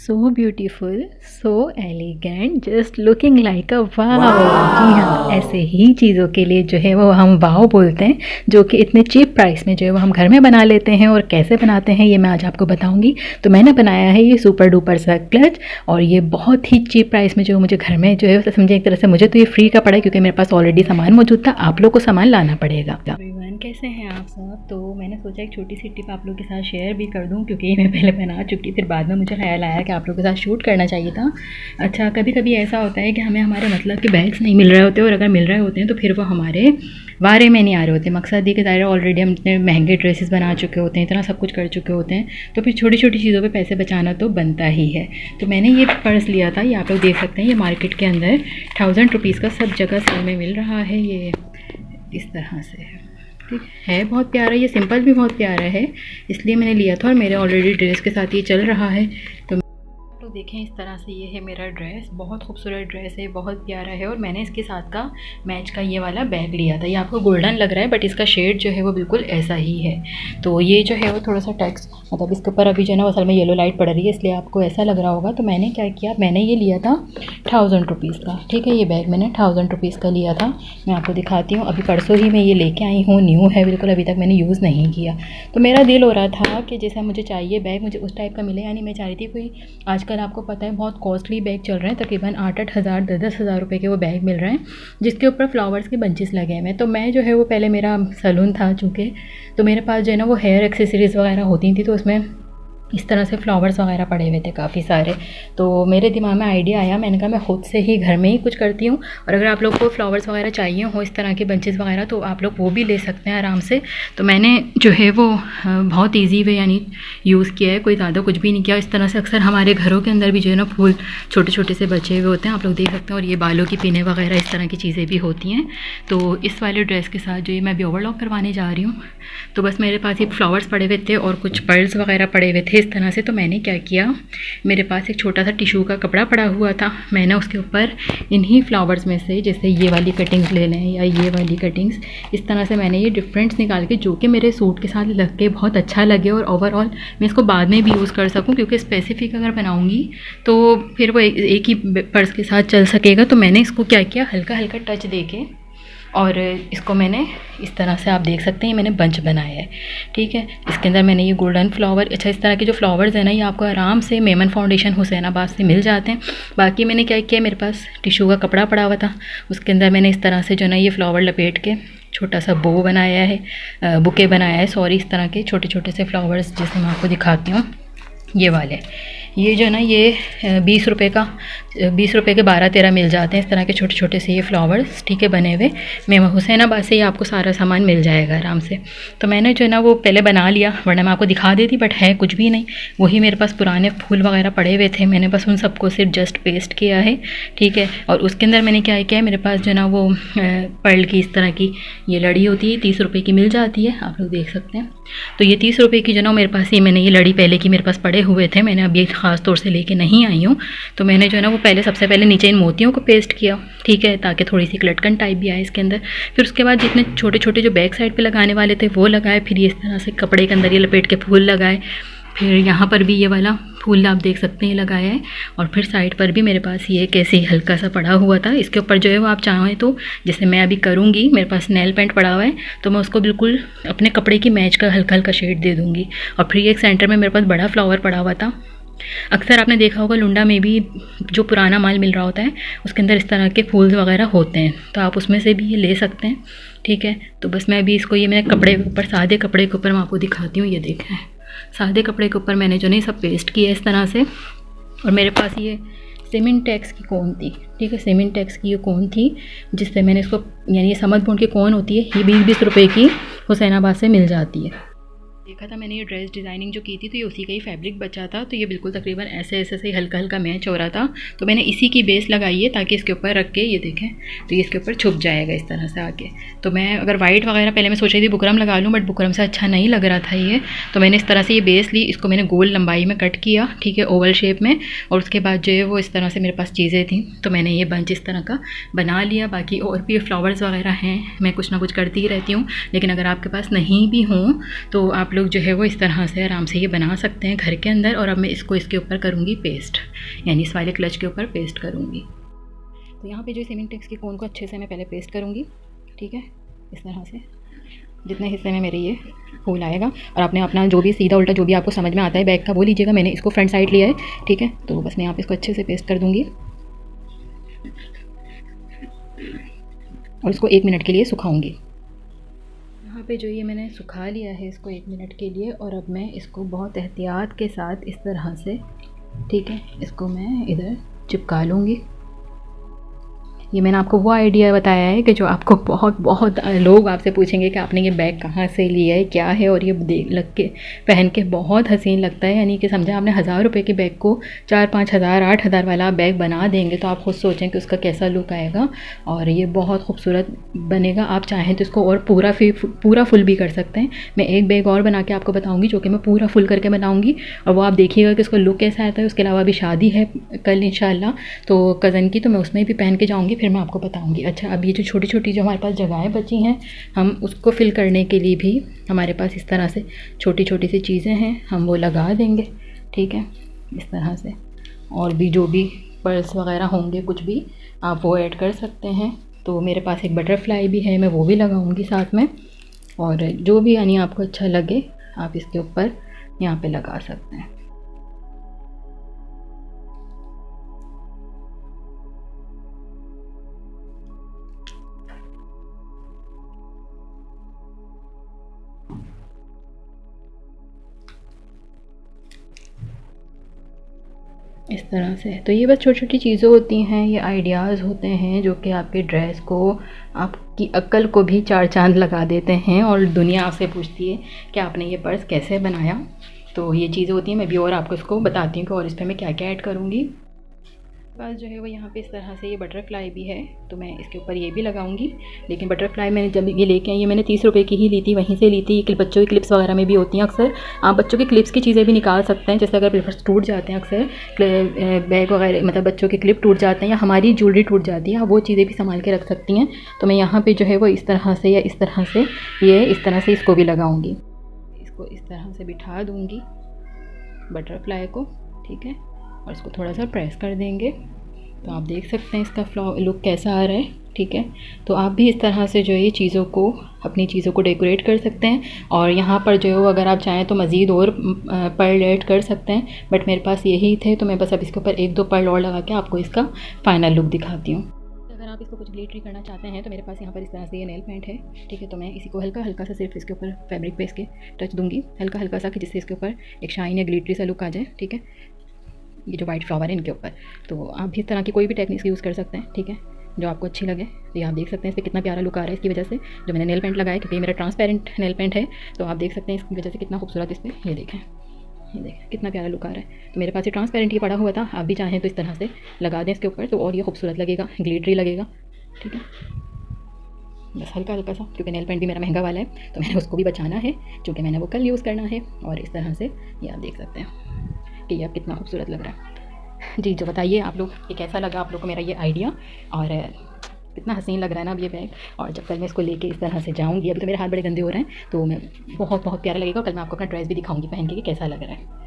So beautiful, so elegant, just looking like a wow. जी हाँ, ऐसे ही चीज़ों के लिए जो है वो हम वाव बोलते हैं, जो कि इतने चीप प्राइस में जो है वो हम घर में बना लेते हैं। और कैसे बनाते हैं ये मैं आज आपको बताऊंगी। तो मैंने बनाया है ये सुपर डुपर सा क्लच, और ये बहुत ही चीप प्राइस में जो मुझे घर में जो है समझे एक तरह से मुझे तो ये फ्री का पड़ा है, क्योंकि मेरे पास ऑलरेडी सामान मौजूद था। आप लोग को सामान लाना पड़ेगा। कैसे हैं आप सब? तो मैंने सोचा एक छोटी सी टिप आप लोगों के साथ शेयर भी कर दूं, क्योंकि मैं पहले बना चुकी, फिर बाद में मुझे ख्याल आया कि आप लोगों के साथ शूट करना चाहिए था। अच्छा, कभी कभी ऐसा होता है कि हमें हमारे मतलब के बैग्स नहीं मिल रहे होते, और अगर मिल रहे होते हैं तो फिर वो हमारे बारे में नहीं आ रहे होते। मकसद ये कि ज़ाहिर ऑलरेडी हम इतने महंगे ड्रेसेस बना चुके होते हैं, इतना सब कुछ कर चुके होते हैं, तो फिर छोटी छोटी चीज़ों पे पैसे बचाना तो बनता ही है। तो मैंने ये पर्स लिया था, ये आप लोग देख सकते हैं, ये मार्केट के अंदर 1000 रुपीज़ का सब जगह सेल में मिल रहा है। ये इस तरह से है, ठीक है, बहुत प्यारा, ये सिंपल भी बहुत प्यारा है, इसलिए मैंने लिया था। और मेरे ऑलरेडी ड्रेस के साथ ये चल रहा है। तो देखें, इस तरह से ये है मेरा ड्रेस, बहुत खूबसूरत ड्रेस है, बहुत प्यारा है। और मैंने इसके साथ का मैच का ये वाला बैग लिया था। ये आपको गोल्डन लग रहा है, बट इसका शेड जो है वो बिल्कुल ऐसा ही है। तो ये जो है वो थोड़ा सा टेक्स्ट मतलब इसके ऊपर अभी जो है ना असल में येलो लाइट पड़ रही है, इसलिए आपको ऐसा लग रहा होगा। तो मैंने क्या किया, मैंने ये लिया था 1000 रुपीज़ का, ठीक है, ये बैग मैंने 1000 रुपीज़ का लिया था। मैं आपको दिखाती हूँ, अभी परसों ही मैं ये लेके आई हूँ, न्यू है बिल्कुल, अभी तक मैंने यूज़ नहीं किया। तो मेरा दिल हो रहा था कि जैसा मुझे चाहिए बैग, मुझे उस टाइप का मिले। यानी मैं चाह रही थी कोई, आजकल आपको पता है बहुत कॉस्टली बैग चल रहे हैं, तकरीबन 8-8 हज़ार 10-10 हज़ार रुपये के वो बैग मिल रहे हैं, जिसके ऊपर फ्लावर्स के बंचेस लगे हुए हैं। तो मैं जो है वो पहले मेरा सैलून था चूँकि, तो मेरे पास जो है ना वो हेयर एक्सेसरीज़ वगैरह होती थी, तो उसमें इस तरह से फ्लावर्स वगैरह पड़े हुए थे काफ़ी सारे। तो मेरे दिमाग में आइडिया आया, मैंने कहा मैं खुद से ही घर में ही कुछ करती हूँ, और अगर आप लोग को फ्लावर्स वगैरह चाहिए हो इस तरह के बंचेस वगैरह, तो आप लोग वो भी ले सकते हैं आराम से। तो मैंने जो है वो बहुत ईजी वे यानी यूज़ किया है, कोई ज़्यादा कुछ भी नहीं किया। इस तरह से अक्सर हमारे घरों के अंदर भी जो है ना फूल छोटे छोटे से बचे हुए होते हैं, आप लोग देख सकते हैं। और ये बालों की पिने वगैरह इस तरह की चीज़ें भी होती हैं। तो इस वाले ड्रेस के साथ जो ये मैं अभी ओवरलॉक करवाने जा रही हूँ, तो बस मेरे पास ये फ्लावर्स पड़े हुए थे और कुछ पर्ल्स वगैरह पड़े हुए थे इस तरह से। तो मैंने क्या किया, मेरे पास एक छोटा सा टिशू का कपड़ा पड़ा हुआ था, मैंने उसके ऊपर इन्हीं फ्लावर्स में से, जैसे ये वाली कटिंग्स ले लें या ये वाली कटिंग्स, इस तरह से मैंने ये डिफरेंट्स निकाल के, जो कि मेरे सूट के साथ लग के बहुत अच्छा लगे और ओवरऑल मैं इसको बाद में भी यूज़ कर सकूं, क्योंकि स्पेसिफिक अगर बनाऊंगी तो फिर वो एक ही पर्स के साथ चल सकेगा। तो मैंने इसको क्या किया, हल्का हल्का टच दे के, और इसको मैंने इस तरह से आप देख सकते हैं मैंने बंच बनाया है, ठीक है। इसके अंदर मैंने ये गोल्डन फ्लावर, अच्छा इस तरह के जो फ्लावर्स हैं ना ये आपको आराम से मेमन फाउंडेशन हुसैनाबाद से मिल जाते हैं। बाकी मैंने क्या किया, मेरे पास टिशू का कपड़ा पड़ा हुआ था, उसके अंदर मैंने इस तरह से जो ना ये फ्लावर लपेट के छोटा सा बो बनाया है, बुके बनाया है, सॉरी, इस तरह के छोटे छोटे से फ्लावर्स, जैसे मैं आपको दिखाती हूँ ये वाले। ये जो है ना ये 20 रुपये के 12-13 मिल जाते हैं इस तरह के छोटे छोटे से ये फ्लावर्स, ठीक है, बने हुए। मैं हुसैनाबाद से ही आपको सारा सामान मिल जाएगा आराम से। तो मैंने जो है ना वो पहले बना लिया, वरना मैं आपको दिखा देती, बट है कुछ भी नहीं, वही मेरे पास पुराने फूल वगैरह पड़े हुए थे, मैंने बस उन सबको सिर्फ जस्ट पेस्ट किया है, ठीक है। और उसके अंदर मैंने क्या किया, मेरे पास जो है ना वो पर्ल की इस तरह की ये लड़ी होती है, 30 रुपये की मिल जाती है, आप लोग देख सकते हैं। तो ये 30 रुपये की जो ना मेरे पास, ये मैंने ये लड़ी पहले की मेरे पास पड़े हुए थे, मैंने अभी ख़ास तौर से लेके नहीं आई हूँ। तो मैंने जो है ना वो पहले सबसे पहले नीचे इन मोतियों को पेस्ट किया, ठीक है, ताकि थोड़ी सी लटकन टाइप भी आए इसके अंदर। फिर उसके बाद जितने छोटे छोटे जो बैक साइड पे लगाने वाले थे वो लगाए, फिर ये इस तरह से कपड़े के अंदर ये लपेट के फूल लगाए, फिर यहाँ पर भी ये वाला फूल आप देख सकते हैं लगाया है, और फिर साइड पर भी मेरे पास ये कैसे हल्का सा पड़ा हुआ था। इसके ऊपर जो है वो आप चाहें तो, जैसे मैं अभी करूँगी, मेरे पास नेल पेंट पड़ा हुआ है, तो मैं उसको बिल्कुल अपने कपड़े की मैच का हल्का हल्का शेड दे दूँगी। और फिर एक सेंटर में मेरे पास बड़ा फ्लावर पड़ा हुआ था। अक्सर आपने देखा होगा लुंडा में भी जो पुराना माल मिल रहा होता है उसके अंदर इस तरह के फूल वगैरह होते हैं, तो आप उसमें से भी ये ले सकते हैं, ठीक है। तो बस मैं अभी इसको ये मैं कपड़े के ऊपर, सादे कपड़े के ऊपर मैं आपको दिखाती हूँ, ये देखें, सादे कपड़े के ऊपर मैंने जो नहीं सब पेस्ट किया इस तरह से। और मेरे पास ये सीमेंटेक्स की कोन थी, ठीक है, सीमेंटेक्स की ये कोन थी, जिससे मैंने इसको, यानी ये समझ बोर्ड की कोन होती है, ये 20-20 रुपये की हुसैनाबाद से मिल जाती है। देखा था मैंने ये ड्रेस डिज़ाइनिंग जो की थी, तो ये उसी का ही फैब्रिक बचा था, तो ये बिल्कुल तकरीबन ऐसे ऐसे से हल्का हल्का मैच हो रहा था। तो मैंने इसी की बेस लगाई है ताकि इसके ऊपर रख के ये देखें तो ये इसके ऊपर छुप जाएगा इस तरह से आके। तो मैं अगर वाइट वगैरह पहले मैं सोच रही थी बुकरम लगा लूँ, बट बुकरम से अच्छा नहीं लग रहा था ये, तो मैंने इस तरह से ये बेस ली, इसको मैंने गोल लंबाई में कट किया, ठीक है, ओवल शेप में। और उसके बाद जो है वो इस तरह से मेरे पास चीज़ें थी, तो मैंने ये बंच इस तरह का बना लिया। बाकी और भी फ्लावर्स वगैरह हैं, मैं कुछ ना कुछ करती ही रहती हूँ, लेकिन अगर आपके पास नहीं भी हों तो आप लोग जो है वो इस तरह से आराम से ये बना सकते हैं घर के अंदर। और अब मैं इसको इसके ऊपर करूँगी पेस्ट, यानी इस वाले क्लच के ऊपर पेस्ट करूँगी। तो यहाँ पे जो सीमेंट टिक्स की कोन को अच्छे से मैं पहले पेस्ट करूँगी, ठीक है, इस तरह से जितने हिस्से में मेरे ये फूल आएगा। और आपने अपना जो भी सीधा उल्टा जो भी आपको समझ में आता है बैग का वो लीजिएगा। मैंने इसको फ्रंट साइड लिया है, ठीक है। तो बस मैं यहाँ पे इसको अच्छे से पेस्ट कर दूँगी और इसको 1 मिनट के लिए सुखाऊंगी। यहाँ पे जो ये मैंने सुखा लिया है इसको 1 मिनट के लिए। और अब मैं इसको बहुत एहतियात के साथ इस तरह से, ठीक है, इसको मैं इधर चिपका लूँगी। ये मैंने आपको वो आइडिया बताया है कि जो आपको बहुत बहुत लोग आपसे पूछेंगे कि आपने ये बैग कहाँ से लिया है, क्या है, और ये देख लग के पहन के बहुत हसीन लगता है। यानी कि समझे आपने 1000 रुपये के बैग को 4-5 हज़ार 8 हज़ार वाला बैग बना देंगे तो आप खुद सोचें कि उसका कैसा लुक आएगा। और ये बहुत खूबसूरत बनेगा। आप चाहें तो इसको और पूरा फुल भी कर सकते हैं। मैं एक बैग और बना के आपको बताऊँगी जो कि मैं पूरा फुल करके बनाऊँगी, और वो आप देखिएगा कि इसका लुक कैसा आता है। उसके अलावा अभी शादी है कल इंशाल्लाह तो कज़न की, तो मैं उसमें भी पहन के जाऊँगी, फिर मैं आपको बताऊंगी। अच्छा, अब ये जो छोटी छोटी जो हमारे पास जगहें बची हैं, हम उसको फिल करने के लिए भी हमारे पास इस तरह से छोटी छोटी सी चीज़ें हैं, हम वो लगा देंगे, ठीक है, इस तरह से। और भी जो भी पर्स वगैरह होंगे कुछ भी आप वो ऐड कर सकते हैं। तो मेरे पास एक बटरफ्लाई भी है, मैं वो भी लगाऊंगी साथ में। और जो भी यानी आपको अच्छा लगे आप इसके ऊपर यहाँ पे लगा सकते हैं। इस तरह से। तो ये बस छोटी छोटी चीज़ें होती हैं, ये आइडियाज़ होते हैं जो कि आपके ड्रेस को, आपकी अक्ल को भी 4 चांद लगा देते हैं। और दुनिया आपसे पूछती है कि आपने ये पर्स कैसे बनाया। तो ये चीज़ें होती हैं। मैं भी और आपको इसको बताती हूँ कि और इस पर मैं क्या क्या ऐड करूँगी। पास जो है वो यहाँ पे इस तरह से ये बटरफ्लाई भी है, तो मैं इसके ऊपर ये भी लगाऊंगी। लेकिन बटरफ्लाई मैंने जब ये लेके आई, ये मैंने 30 रुपये की ही ली थी, वहीं से ली थी। बच्चों की क्लिप्स वगैरह में भी होती हैं अक्सर। आप बच्चों की क्लिप्स की चीज़ें भी निकाल सकते हैं, जैसे अगर पेपर्स टूट जाते हैं अक्सर, बैग वगैरह मतलब बच्चों के क्लिप टूट जाते हैं या हमारी ज्वेलरी टूट जाती है, आप वो चीज़ें भी संभाल के रख सकती हैं। तो मैं यहाँ पर जो है वो इस तरह से या इस तरह से इस तरह से इसको भी लगाऊँगी। इसको इस तरह से बिठा दूँगी बटरफ्लाई को, ठीक है, और इसको थोड़ा सा प्रेस कर देंगे तो आप देख सकते हैं इसका लुक कैसा आ रहा है, ठीक है। तो आप भी इस तरह से जो है ये चीज़ों को, अपनी चीज़ों को डेकोरेट कर सकते हैं। और यहाँ पर जो है वो अगर आप चाहें तो मज़ीद और पर्ल ऐड कर सकते हैं, बट मेरे पास यही थे तो मैं बस अब इसके ऊपर 1-2 पर्ल और लगा के आपको इसका फाइनल लुक दिखाती हूँ। अगर आप इसको कुछ ग्लिटरी करना चाहते हैं तो मेरे पास यहाँ पर इस तरह से ये नेल पेंट है, ठीक है। तो मैं इसी को हल्का हल्का सा सिर्फ इसके ऊपर फैब्रिक पे इसके टच दूँगी, हल्का हल्का सा, कि जिससे इसके ऊपर एक शाइन या ग्लिटरी सा लुक आ जाए, ठीक है। ये जो वाइट फ्लावर है इनके ऊपर, तो आप भी इस तरह की कोई भी टेक्निक्स यूज़ कर सकते हैं, ठीक है, जो आपको अच्छी लगे। तो ये आप देख सकते हैं इस पर कितना प्यारा लुक आ रहा है इसकी वजह से, जो मैंने नेल पेंट लगाया, क्योंकि मेरा ट्रांसपेरेंट नेल पेंट है। तो आप देख सकते हैं इसकी वजह से कितना खूबसूरत इस पर, ये देखें कितना प्यारा लुक आ रहा है। तो मेरे पास ये ट्रांसपेरेंट ही पड़ा हुआ था, आप भी चाहें तो इस तरह से लगा दें इसके ऊपर, तो और ये खूबसूरत लगेगा, ग्लिटरी लगेगा, ठीक है। बस हल्का हल्का सा, क्योंकि नेल पेंट भी मेरा महंगा वाला है तो मैंने उसको भी बचाना है, क्योंकि मैंने वो कल यूज़ करना है। और इस तरह से ये आप देख सकते हैं कि ये अब कितना खूबसूरत लग रहा है। जी, जो बताइए आप लोग ये कैसा लगा आप लोग को मेरा ये आइडिया, और कितना हसीन लग रहा है ना अब ये बैग। और जब कल मैं इसको लेके इस तरह से जाऊंगी, अभी तो मेरे हाथ बड़े गंदे हो रहे हैं, तो मैं बहुत बहुत प्यारा लगेगा। और कल मैं आपको अपना ड्रेस भी दिखाऊंगी पहन के कि कैसा लग रहा है।